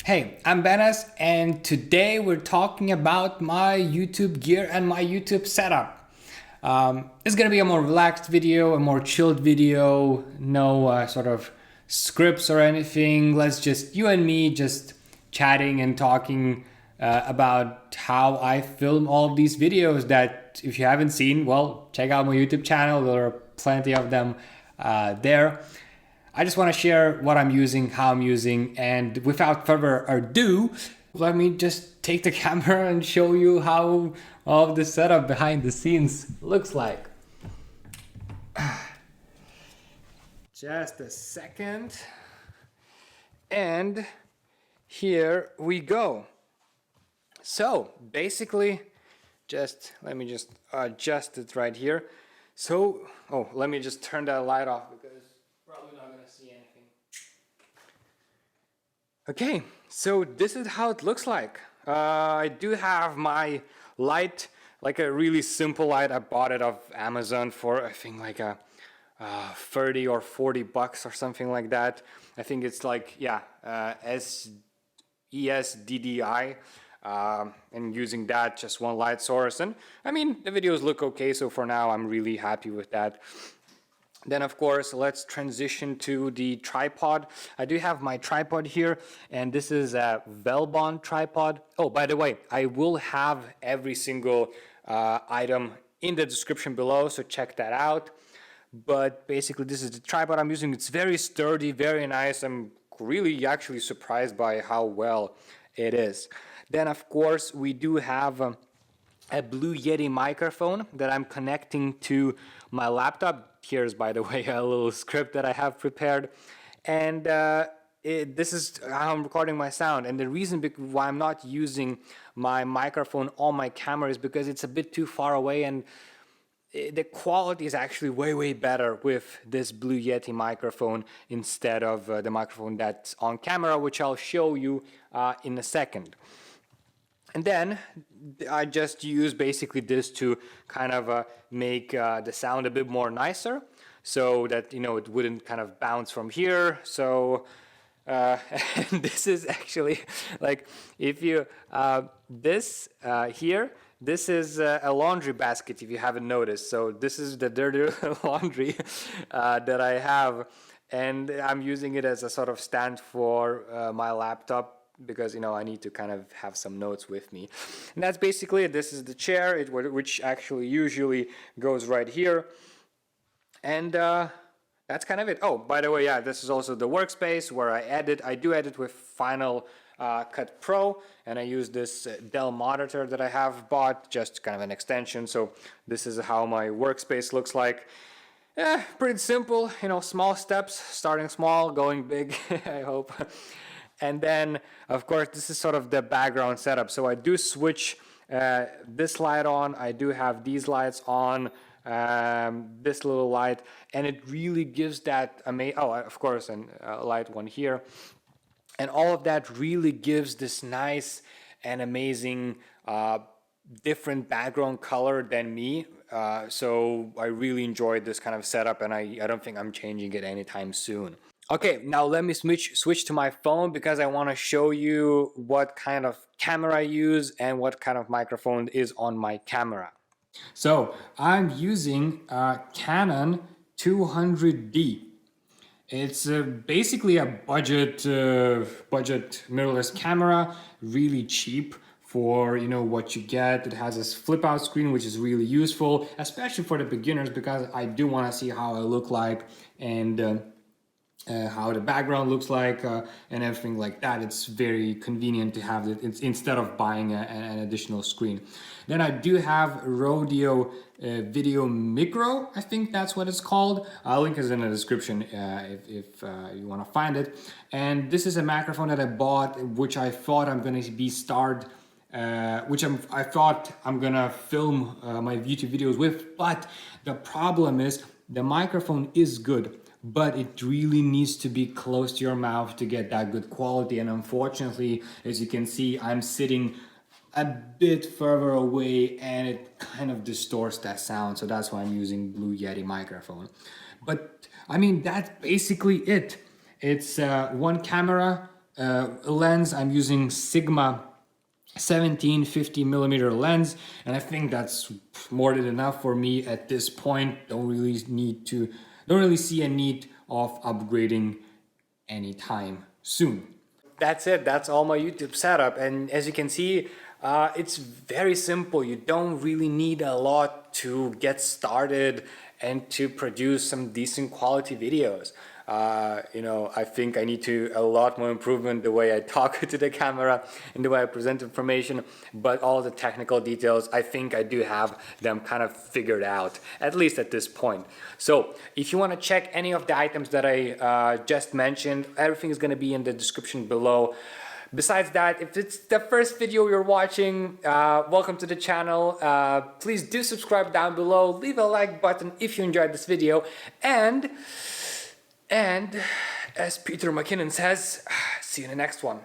Hey, I'm Benes, and today we're talking about my YouTube gear and my YouTube setup. It's gonna be a more relaxed video, a more chilled video, no sort of scripts or anything. Let's just, you and me, just chatting and talking about how I film all of these videos that if you haven't seen, well, check out my YouTube channel. There are plenty of them there. I just want to share what I'm using, how I'm using, and without further ado, let me just take the camera and show you how all of the setup behind the scenes looks like. Just a second. And here we go. So basically, let me just adjust it right here. So, let me just turn that light off because probably not gonna see anything. Okay, so this is how it looks like. I do have my light, like a really simple light. I bought it off Amazon for I think like a 30 or 40 bucks or something like that. I think it's like ESDDI. And using that, just one light source, and I mean the videos look okay, so for now I'm really happy with that. Then of course let's transition to the tripod. I do have my tripod here, and this is a Velbon tripod. Oh, by the way, I will have every single item in the description below, so check that out. But basically this is the tripod I'm using. It's very sturdy, very nice. I'm really actually surprised by how well it is. Then of course we do have a Blue Yeti microphone that I'm connecting to my laptop. Here's, by the way, a little script that I have prepared. And this is how I'm recording my sound. And the reason why I'm not using my microphone on my camera is because it's a bit too far away, and the quality is actually way better with this Blue Yeti microphone instead of the microphone that's on camera, which I'll show you in a second. And then I just use basically this to kind of make the sound a bit more nicer, so that it wouldn't kind of bounce from here. So and this is actually like, if you this here, this is a laundry basket, if you haven't noticed. So this is the dirty laundry that I have, and I'm using it as a sort of stand for my laptop, because I need to kind of have some notes with me. And that's basically it. This is the chair, which actually usually goes right here, and that's kind of it. Oh, by the way, yeah, this is also the workspace where I edit. I do edit with Final Cut Pro, and I use this Dell monitor that I have bought, just kind of an extension. So this is how my workspace looks like. Pretty simple, small steps, starting small, going big, I hope. And then, of course, this is sort of the background setup. So I do switch this light on. I do have these lights on, this little light, and it really gives that of course, and light one here. And all of that really gives this nice and amazing different background color than me. So I really enjoyed this kind of setup, and I don't think I'm changing it anytime soon. Okay, now let me switch to my phone, because I want to show you what kind of camera I use and what kind of microphone is on my camera. So I'm using a Canon 200D. It's basically a budget mirrorless camera, really cheap for what you get. It has this flip out screen, which is really useful, especially for the beginners, because I do want to see how I look like, and how the background looks like, and everything like that. It's very convenient to have it instead of buying an additional screen. Then I do have Rodeo Video Micro, I think that's what it's called. I'll link is in the description if you want to find it. And this is a microphone that I bought, which I thought I'm going to be I thought I'm gonna film my YouTube videos with, but the problem is the microphone is good, but it really needs to be close to your mouth to get that good quality. And unfortunately, as you can see, I'm sitting a bit further away, and it kind of distorts that sound. So that's why I'm using Blue Yeti microphone. But I mean, that's basically it. It's one camera, lens. I'm using Sigma 1750 millimeter lens, and I think that's more than enough for me at this point. Don't really see a need of upgrading anytime soon. That's it. That's all my YouTube setup, and as you can see, it's very simple. You don't really need a lot to get started and to produce some decent quality videos. I think I need to a lot more improvement the way I talk to the camera and the way I present information, but all the technical details, I think I do have them kind of figured out, at least at this point. So if you want to check any of the items that I just mentioned, everything is going to be in the description below. Besides that, if it's the first video you're watching, welcome to the channel. Please do subscribe down below, leave a like button if you enjoyed this video, and as Peter McKinnon says, see you in the next one.